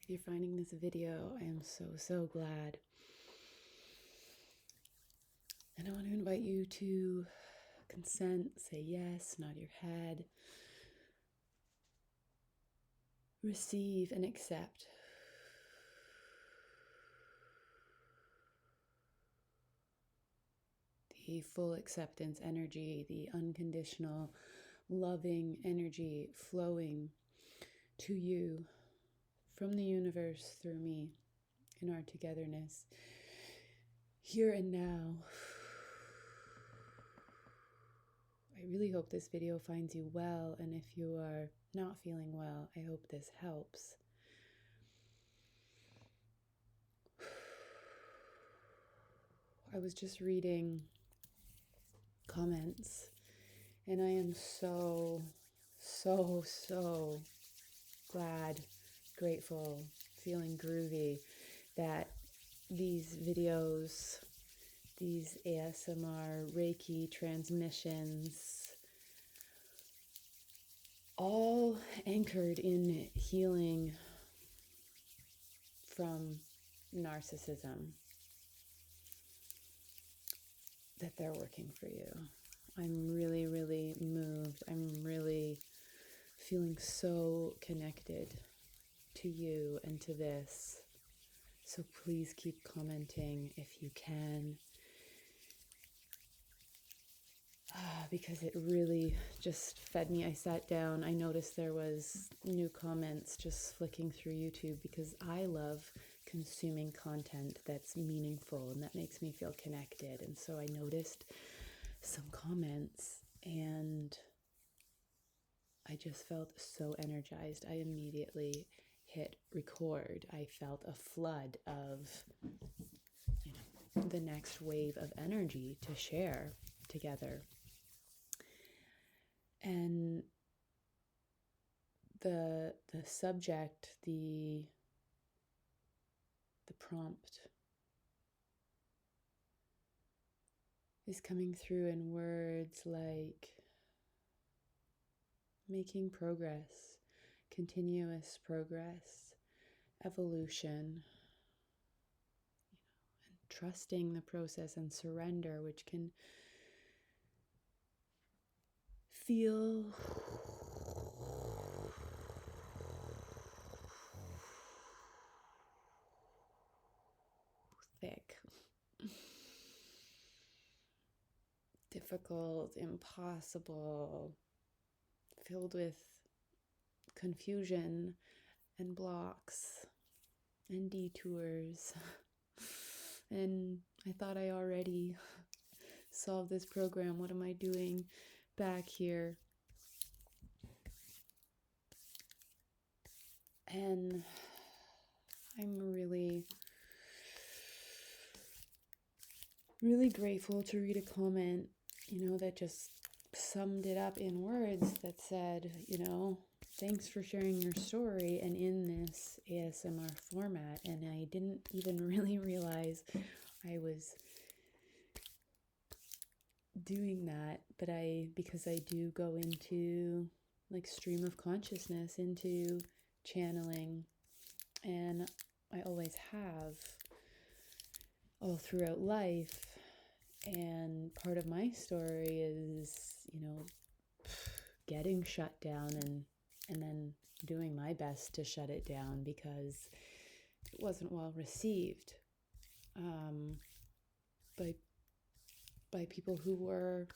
If you're finding this video, I am so glad. And I want to invite you to consent, say yes, nod your head, receive and accept. The full acceptance energy, the unconditional, loving energy flowing to you from the universe through me in our togetherness, here and now. I really hope this video finds you well, and if you are not feeling well, I hope this helps. I was just reading comments, and I am so glad, grateful, feeling groovy that these videos, these ASMR, reiki transmissions, all anchored in healing from narcissism, that they're working for you. I'm really moved. I'm really feeling so connected to you and to this. So please keep commenting if you can. Because it really just fed me. I sat down, I noticed there was new comments just flicking through YouTube because I love consuming content that's meaningful and that makes me feel connected. And so I noticed some comments and I just felt so energized. I immediately hit record. I felt a flood of, the next wave of energy to share together. And the subject, the prompt is coming through in words like making progress, continuous progress, evolution, and trusting the process and surrender, which can feel thick, difficult, impossible, filled with confusion and blocks and detours. And I thought I already solved this program. What am I doing back here? And I'm really grateful to read a comment, that just summed it up in words that said, thanks for sharing your story and in this ASMR format. And I didn't even really realize I was doing that, but because I do go into like stream of consciousness, into channeling, and I always have all throughout life. And part of my story is, getting shut down and then doing my best to shut it down because it wasn't well received by people who were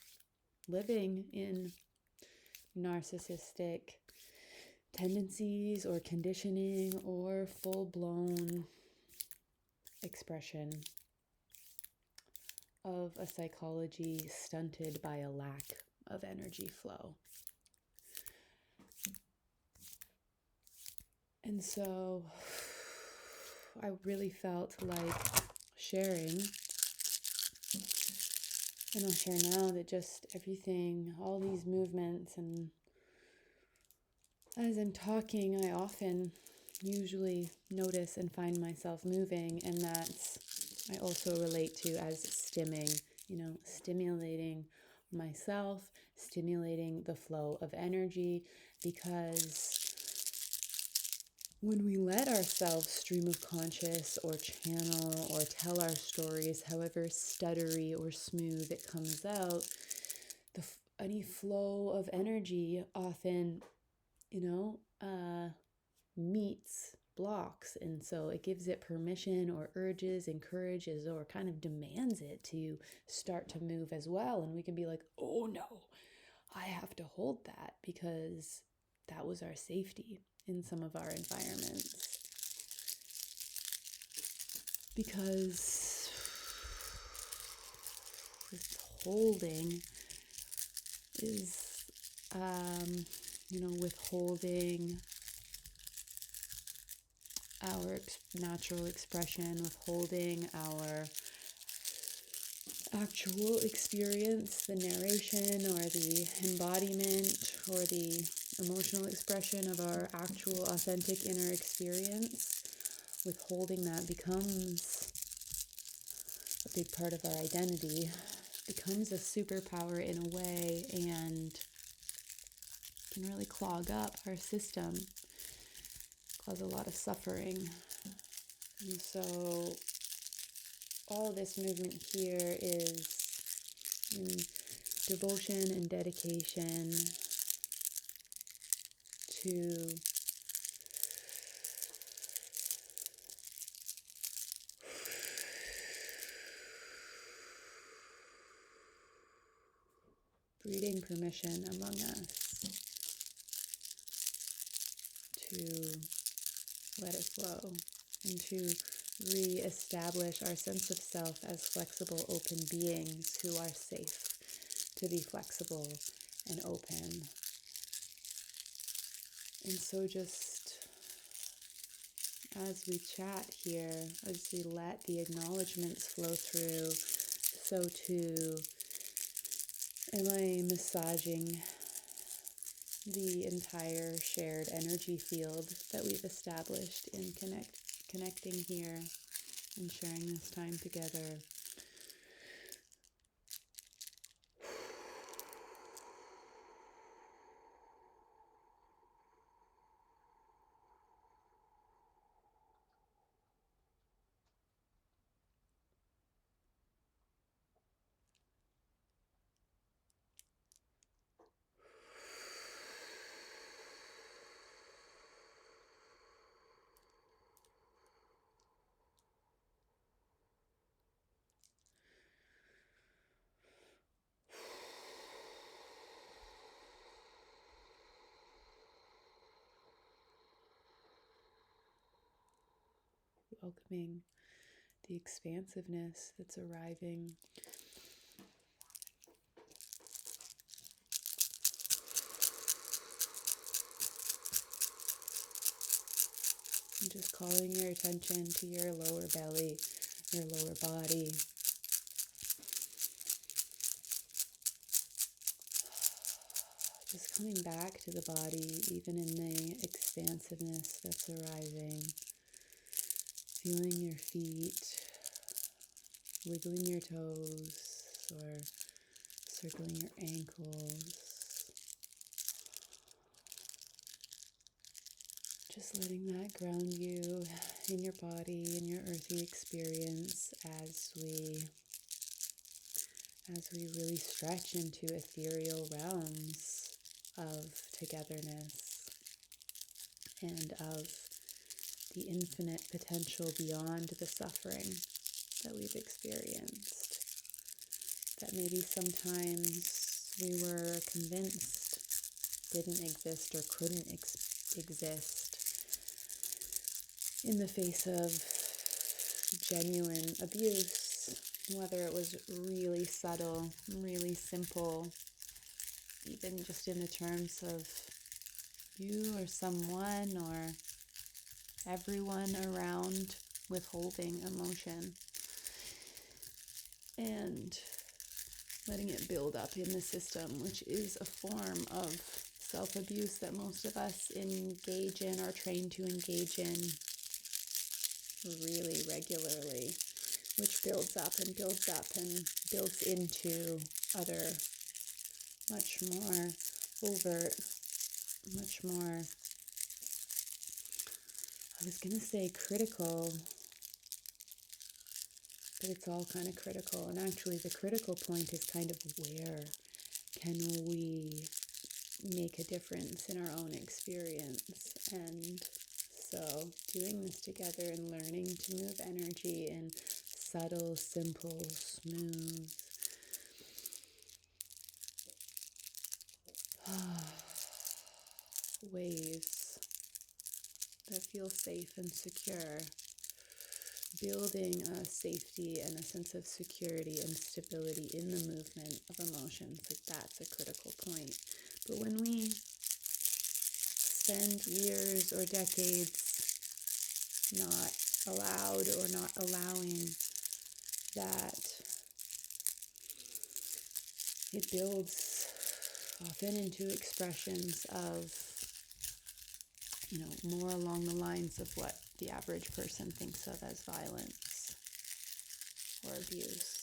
living in narcissistic tendencies or conditioning or full-blown expression of a psychology stunted by a lack of energy flow. And so I really felt like sharing, and I'll share now, that just everything, all these movements, and as I'm talking, I often usually notice and find myself moving, and that's, I also relate to as stimming, stimulating myself, stimulating the flow of energy, because when we let ourselves stream of conscious or channel or tell our stories, however stuttery or smooth it comes out, any flow of energy often, meets blocks. And so it gives it permission or urges, encourages, or kind of demands it to start to move as well. And we can be like, oh no, I have to hold that because that was our safety in some of our environments. Because withholding is, withholding our natural expression, withholding our actual experience, the narration or the embodiment or the emotional expression of our actual authentic inner experience. Withholding that becomes a big part of our identity, becomes a superpower in a way, and can really clog up our system, cause a lot of suffering. And so all this movement here is in devotion and dedication to breeding permission among us to let it flow and to re-establish our sense of self as flexible, open beings who are safe to be flexible and open. And so just as we chat here, as we let the acknowledgements flow through, so too am I massaging the entire shared energy field that we've established in connecting here and sharing this time together. Welcoming the expansiveness that's arriving. And just calling your attention to your lower belly, your lower body. Just coming back to the body, even in the expansiveness that's arriving. Feeling your feet, wiggling your toes, or circling your ankles. Just letting that ground you in your body, in your earthy experience as we really stretch into ethereal realms of togetherness and of the infinite potential beyond the suffering that we've experienced, that maybe sometimes we were convinced didn't exist or couldn't exist in the face of genuine abuse, whether it was really subtle, really simple, even just in the terms of you or someone or everyone around withholding emotion and letting it build up in the system, which is a form of self-abuse that most of us engage in or trained to engage in really regularly, which builds up and builds into other much more overt, much more was going to say critical, but it's all kind of critical. And actually the critical point is kind of where can we make a difference in our own experience. And so doing this together and learning to move energy in subtle, simple, smooth ways that feel safe and secure, building a safety and a sense of security and stability in the movement of emotions. Like, that's a critical point. But when we spend years or decades not allowed or not allowing that, it builds often into expressions of, more along the lines of what the average person thinks of as violence or abuse.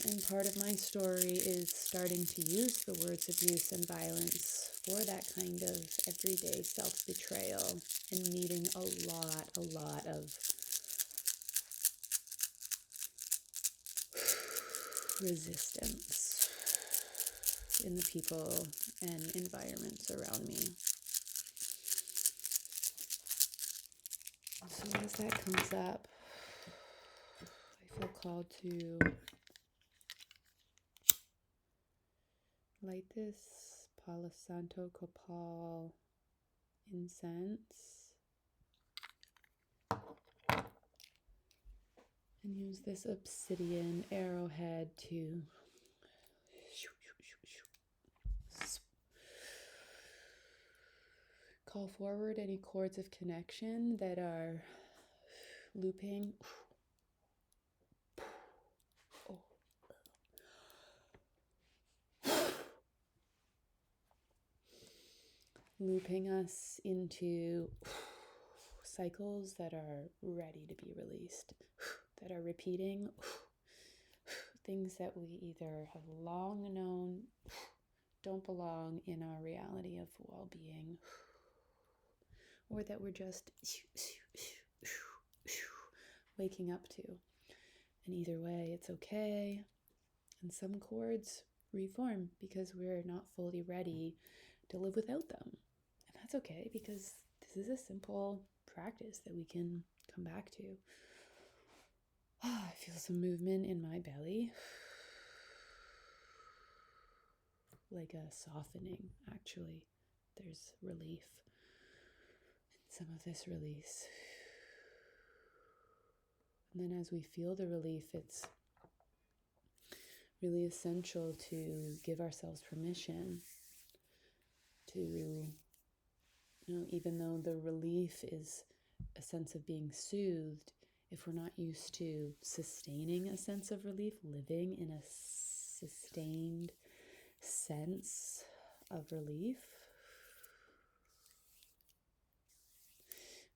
And part of my story is starting to use the words abuse and violence for that kind of everyday self-betrayal and meeting a lot of resistance in the people and environments around me. So as that comes up, I feel called to light this Palo Santo Copal incense and use this obsidian arrowhead to call forward any cords of connection that are looping. Looping us into cycles that are ready to be released, that are repeating, things that we either have long known don't belong in our reality of well-being, or that we're just waking up to. And either way, it's okay. And some chords reform because we're not fully ready to live without them. And that's okay, because this is a simple practice that we can come back to. I feel some movement in my belly. Like a softening, actually. There's relief in some of this release. And then as we feel the relief, it's really essential to give ourselves permission to, even though the relief is a sense of being soothed, if we're not used to sustaining a sense of relief, living in a sustained sense of relief,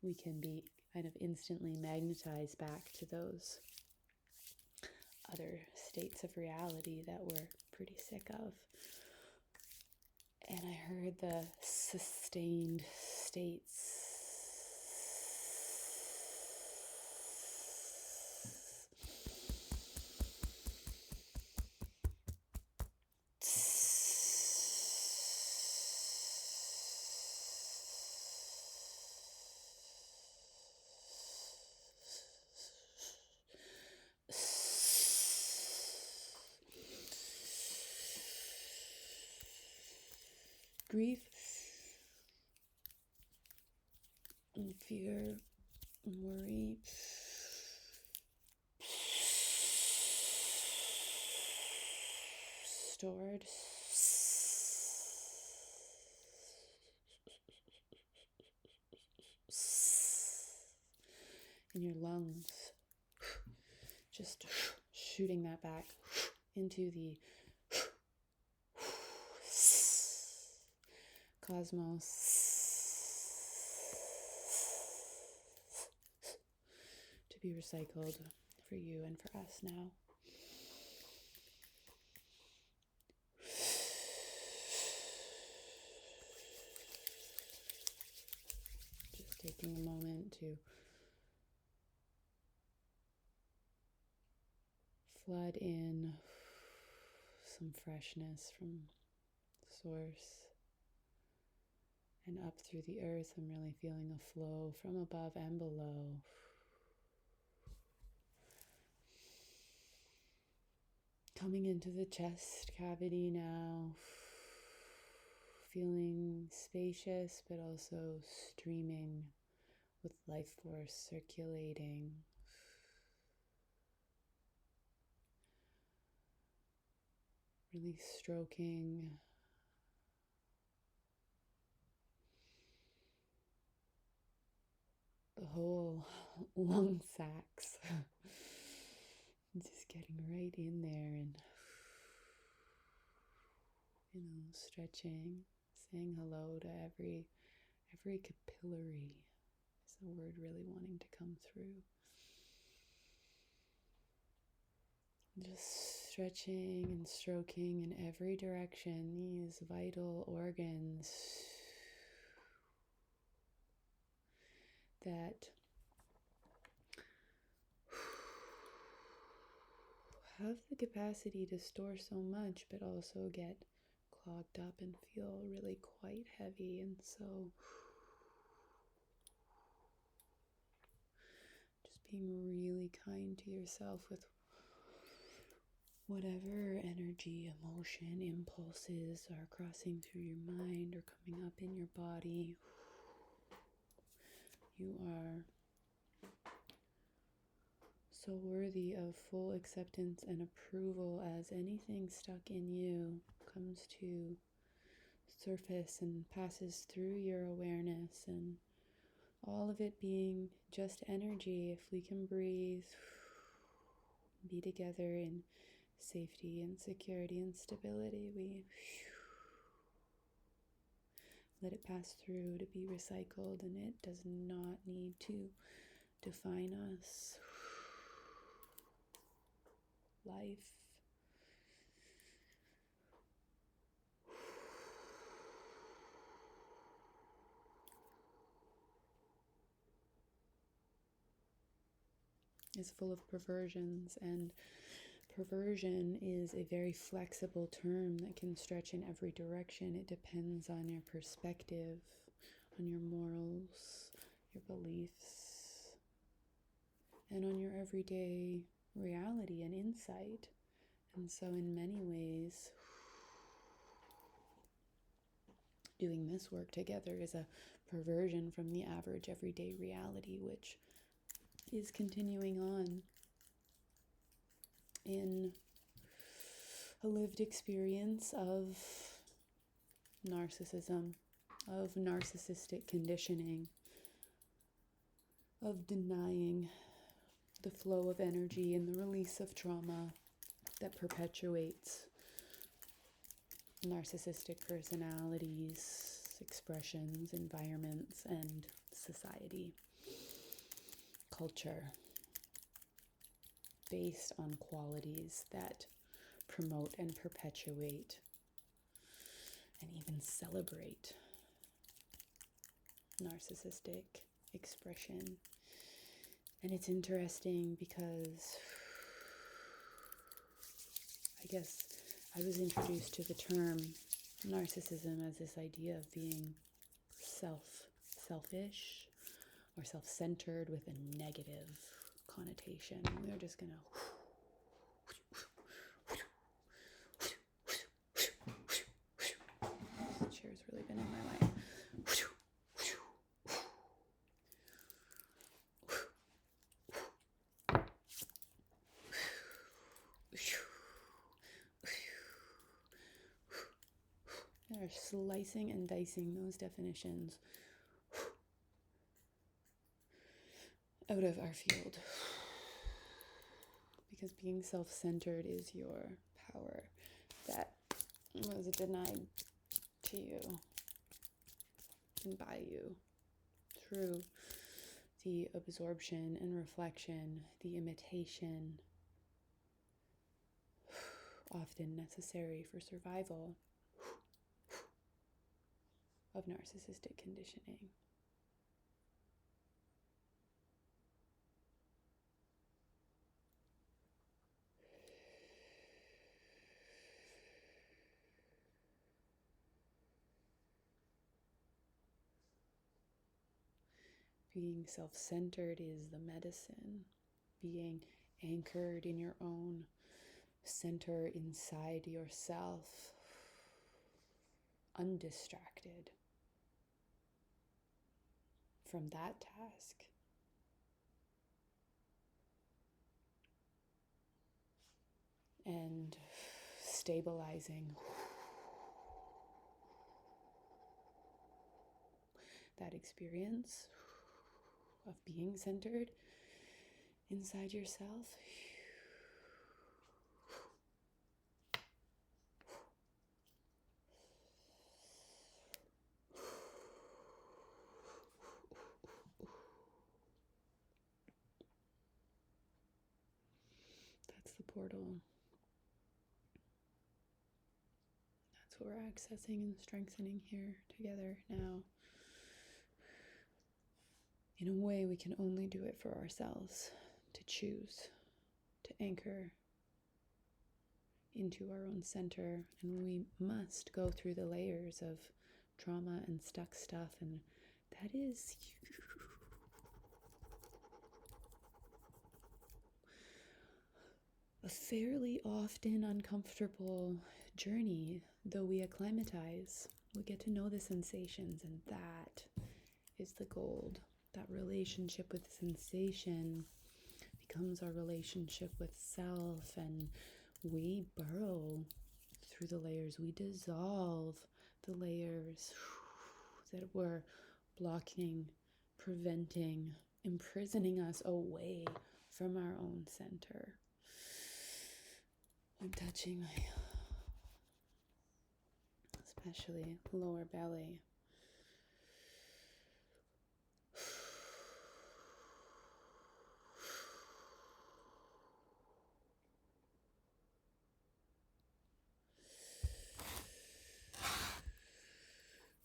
we can be kind of instantly magnetized back to those other states of reality that we're pretty sick of. And I heard the sustained states. Grief and fear and worry. Stored. In your lungs. Just shooting that back into the cosmos to be recycled for you and for us now. taking a moment to flood in some freshness from source and up through the earth. I'm really feeling a flow from above and below. Coming into the chest cavity now, feeling spacious but also streaming with life force circulating. Really stroking the whole lung sacs. Just getting right in there and, stretching, saying hello to every capillary is a word really wanting to come through. Just stretching and stroking in every direction, these vital organs that have the capacity to store so much, but also get clogged up and feel really quite heavy. And so just being really kind to yourself with whatever energy, emotion, impulses are crossing through your mind or coming up in your body. You are so worthy of full acceptance and approval as anything stuck in you comes to surface and passes through your awareness, and all of it being just energy. If we can breathe, be together in safety and security and stability, we let it pass through to be recycled, and it does not need to define us. Life is full of perversions, and perversion is a very flexible term that can stretch in every direction. It depends on your perspective, on your morals, your beliefs, and on your everyday reality and insight. And so in many ways, doing this work together is a perversion from the average everyday reality, which is continuing on in a lived experience of narcissism, of narcissistic conditioning, of denying the flow of energy and the release of trauma that perpetuates narcissistic personalities, expressions, environments, and society, culture, based on qualities that promote and perpetuate and even celebrate narcissistic expression. And it's interesting because I guess I was introduced to the term narcissism as this idea of being selfish or self-centered with a negative connotation. We're just gonna this chair's really been in my way. They're slicing and dicing those definitions out of our field, because being self-centered is your power that was denied to you and by you through the absorption and reflection, the imitation, often necessary for survival, of narcissistic conditioning. Being self-centered is the medicine. Being anchored in your own center inside yourself, undistracted from that task. And stabilizing that experience of being centered inside yourself. That's the portal. That's what we're accessing and strengthening here together now. In a way, we can only do it for ourselves, to choose, to anchor into our own center. And we must go through the layers of trauma and stuck stuff, and that is a fairly often uncomfortable journey, though we acclimatize. We get to know the sensations, and that is the gold. That relationship with sensation becomes our relationship with self, and we burrow through the layers. We dissolve the layers that were blocking, preventing, imprisoning us away from our own center. I'm touching my, especially lower belly.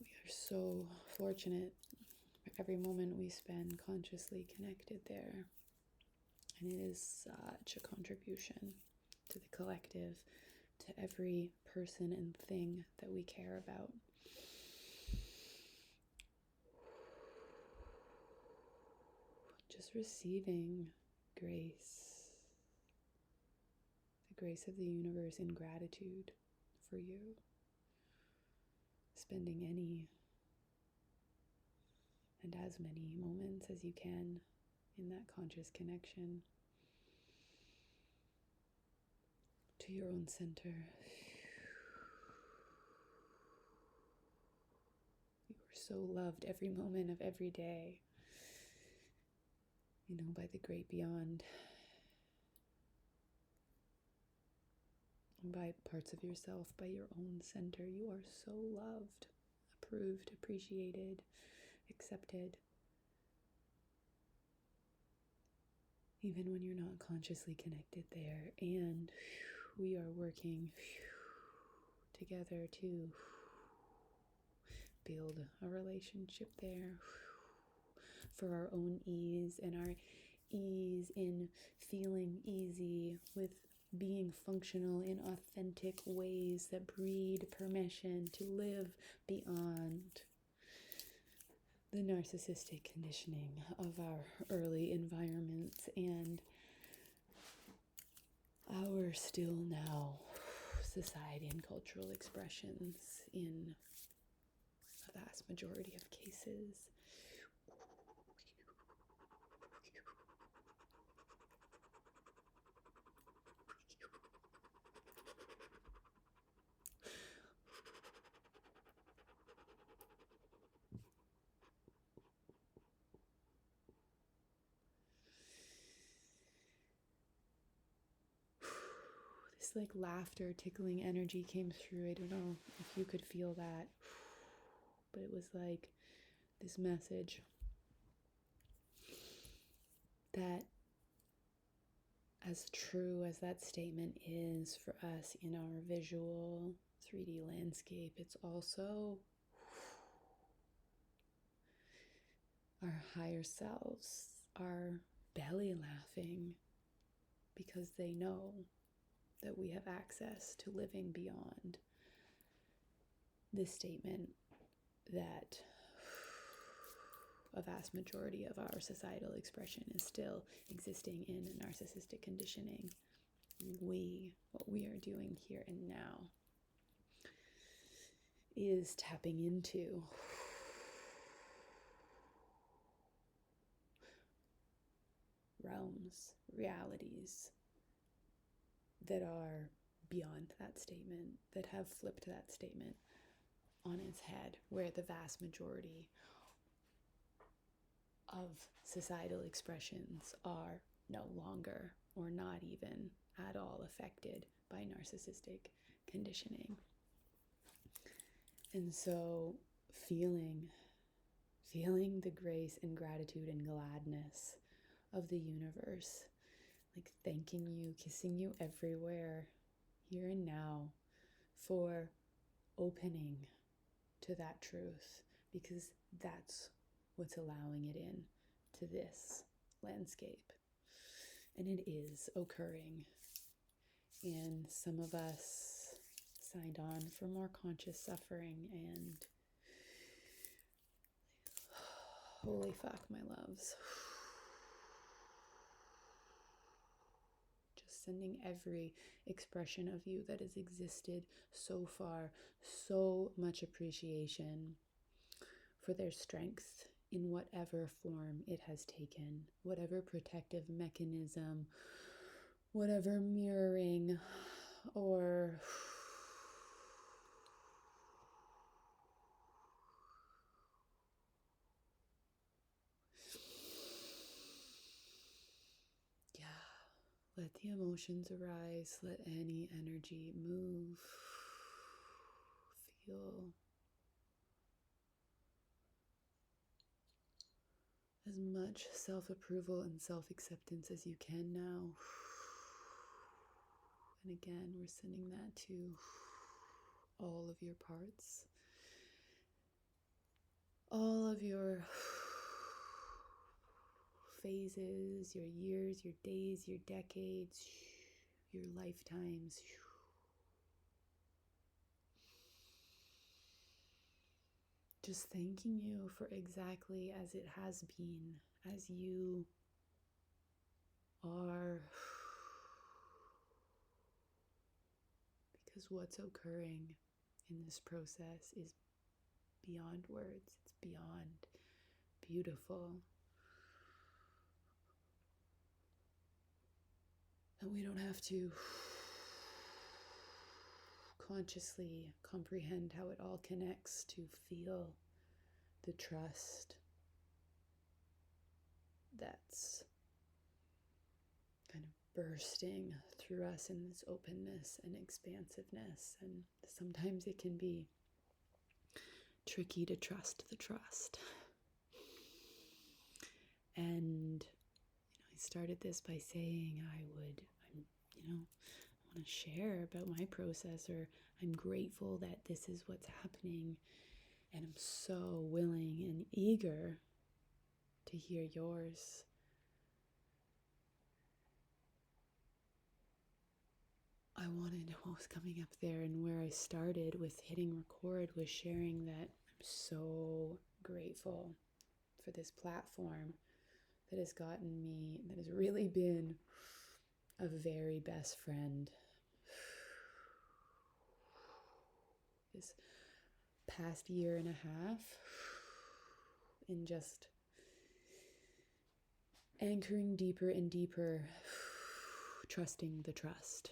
We are so fortunate for every moment we spend consciously connected there. And it is such a contribution to the collective, to every person and thing that we care about. Just receiving grace, the grace of the universe in gratitude for you. Spending any and as many moments as you can in that conscious connection to your own center. You are so loved every moment of every day, by the great beyond, by parts of yourself, by your own center. You are so loved, approved, appreciated, accepted. Even when you're not consciously connected there. And we are working together to build a relationship there for our own ease, and our ease in feeling easy with being functional in authentic ways that breed permission to live beyond the narcissistic conditioning of our early environments and our still now society and cultural expressions in a vast majority of cases. This like laughter, tickling energy came through. I don't know if you could feel that, but it was like this message that, as true as that statement is for us in our visual 3D landscape, it's also our higher selves are belly laughing because they know that we have access to living beyond this statement that a vast majority of our societal expression is still existing in narcissistic conditioning. What we are doing here and now is tapping into realms, realities that are beyond that statement, that have flipped that statement on its head, where the vast majority of societal expressions are no longer or not even at all affected by narcissistic conditioning. And so feeling the grace and gratitude and gladness of the universe, like thanking you, kissing you everywhere, here and now, for opening to that truth, because that's what's allowing it in to this landscape. And it is occurring. And some of us signed on for more conscious suffering, and holy fuck, my loves. Just sending every expression of you that has existed so far so much appreciation for their strength in whatever form it has taken, whatever protective mechanism, whatever mirroring or let the emotions arise, let any energy move, feel as much self-approval and self-acceptance as you can now. And again, we're sending that to all of your parts, all of your phases, your years, your days, your decades, your lifetimes. Just thanking you for exactly as it has been, as you are. Because what's occurring in this process is beyond words. It's beyond beautiful. And we don't have to consciously comprehend how it all connects to feel the trust that's kind of bursting through us in this openness and expansiveness. And sometimes it can be tricky to trust the trust. And I started this by saying I want to share about my process, or I'm grateful that this is what's happening, and I'm so willing and eager to hear yours. What was coming up there and where I started with hitting record was sharing that I'm so grateful for this platform that has gotten me, that has really been a very best friend. This past year and a half, in just anchoring deeper and deeper, trusting the trust.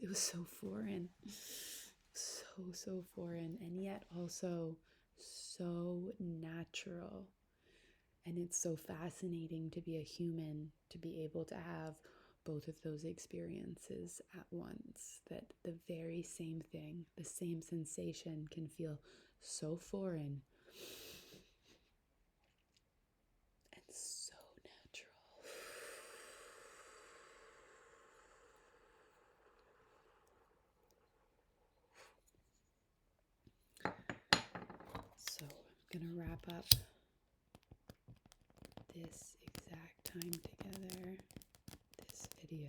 It was so foreign, so foreign, and yet also so natural. And it's so fascinating to be a human, to be able to have both of those experiences at once, that the very same thing, the same sensation can feel so foreign and so natural. So I'm going to wrap up this exact time together video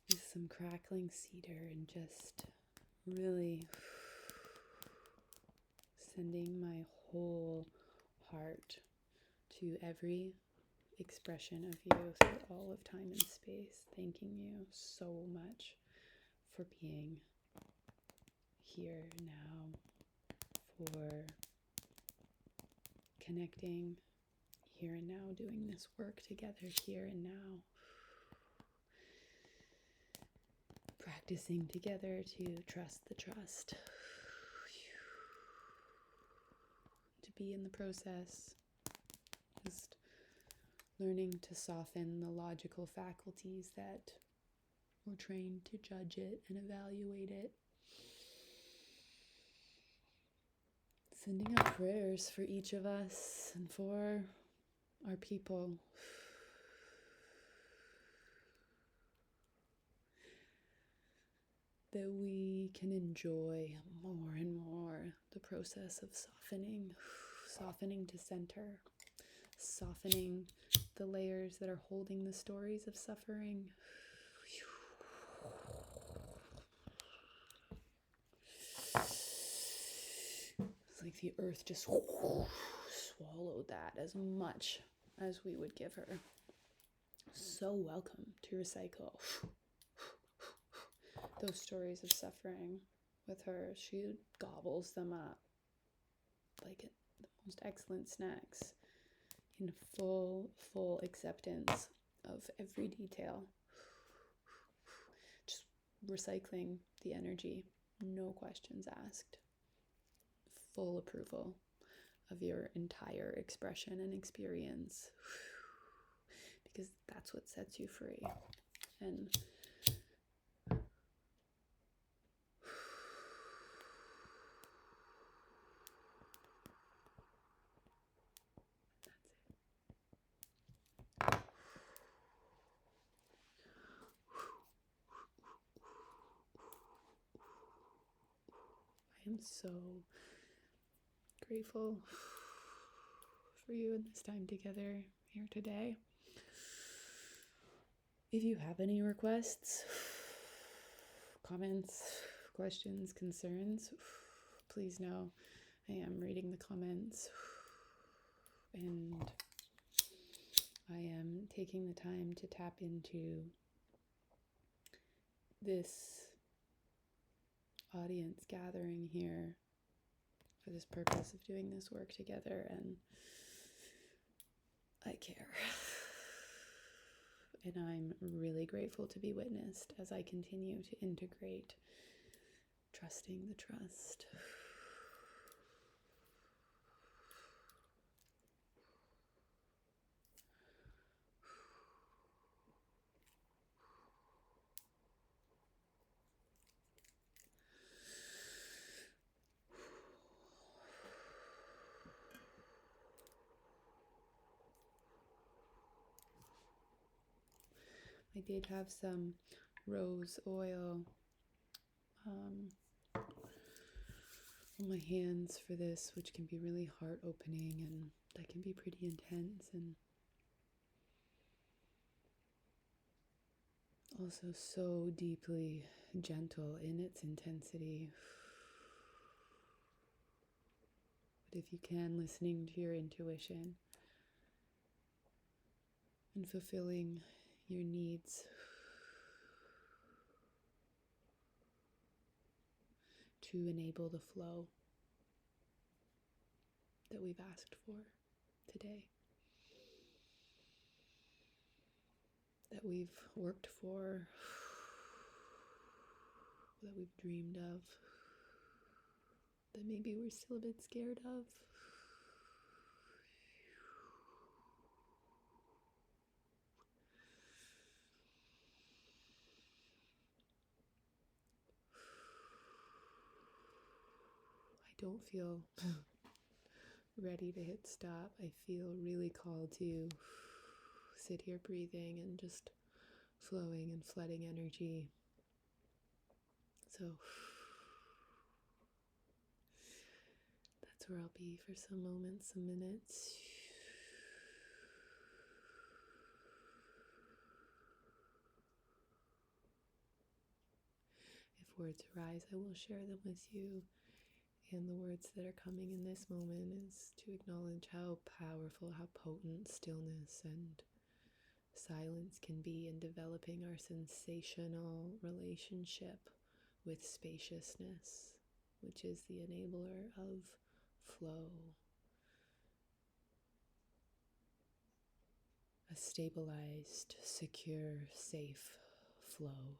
with some crackling cedar and just really sending my whole heart to every expression of you through all of time and space, thanking you so much for being here now, for connecting here and now, doing this work together here and now, practicing together to trust the trust, to be in the process, just learning to soften the logical faculties that we're trained to judge it and evaluate it. Sending up prayers for each of us and for our people. That we can enjoy more and more the process of softening to center, softening the layers that are holding the stories of suffering. It's like the earth just swallowed that as much as we would give her. So welcome to recycle those stories of suffering with her. She gobbles them up like the most excellent snacks in full acceptance of every detail. Just recycling the energy, no questions asked. Full approval of your entire expression and experience, because that's what sets you free. And I am so grateful for you and this time together here today. If you have any requests, comments, questions, concerns, please know I am reading the comments and I am taking the time to tap into this audience gathering here for this purpose of doing this work together, and I care. And I'm really grateful to be witnessed as I continue to integrate trusting the trust. I did have some rose oil on my hands for this, which can be really heart-opening, and that can be pretty intense and also so deeply gentle in its intensity. But if you can, listening to your intuition and fulfilling your needs to enable the flow that we've asked for today, that we've worked for, that we've dreamed of, that maybe we're still a bit scared of. I don't feel ready to hit stop. I feel really called to sit here breathing and just flowing and flooding energy. So that's where I'll be for some moments, some minutes. words arise, I will share them with you. And the words that are coming in this moment is to acknowledge how powerful, how potent stillness and silence can be in developing our sensational relationship with spaciousness, which is the enabler of flow, a stabilized, secure, safe flow.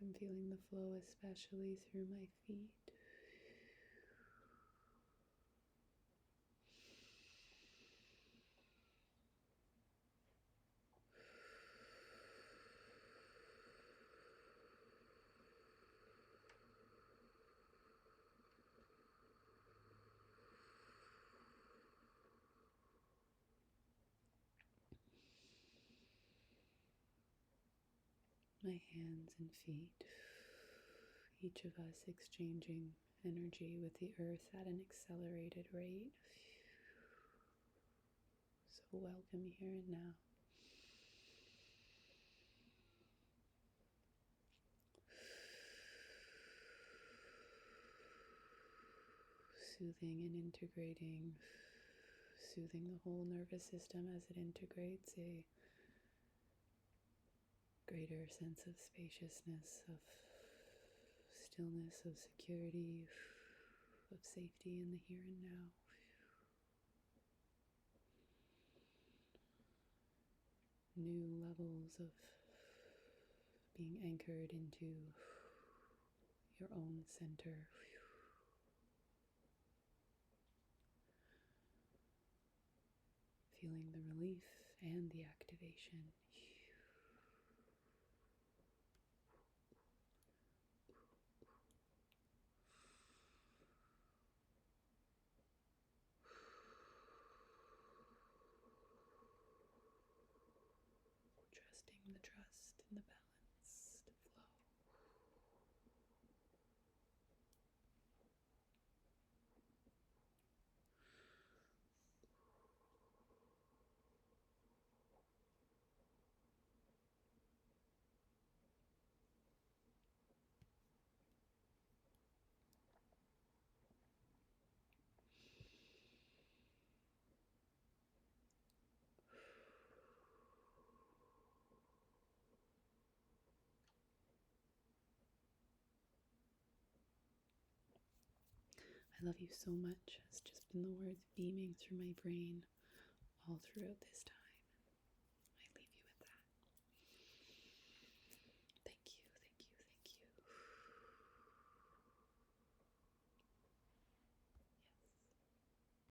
I'm feeling the flow especially through my feet. My hands and feet, each of us exchanging energy with the earth at an accelerated rate. So welcome here and now. Soothing and integrating, soothing the whole nervous system as it integrates a greater sense of spaciousness, of stillness, of security, of safety in the here and now. New levels of being anchored into your own center. Feeling the relief and the activation. Trusting the trust and the balance to flow. I love you so much has just been the words beaming through my brain all throughout this time.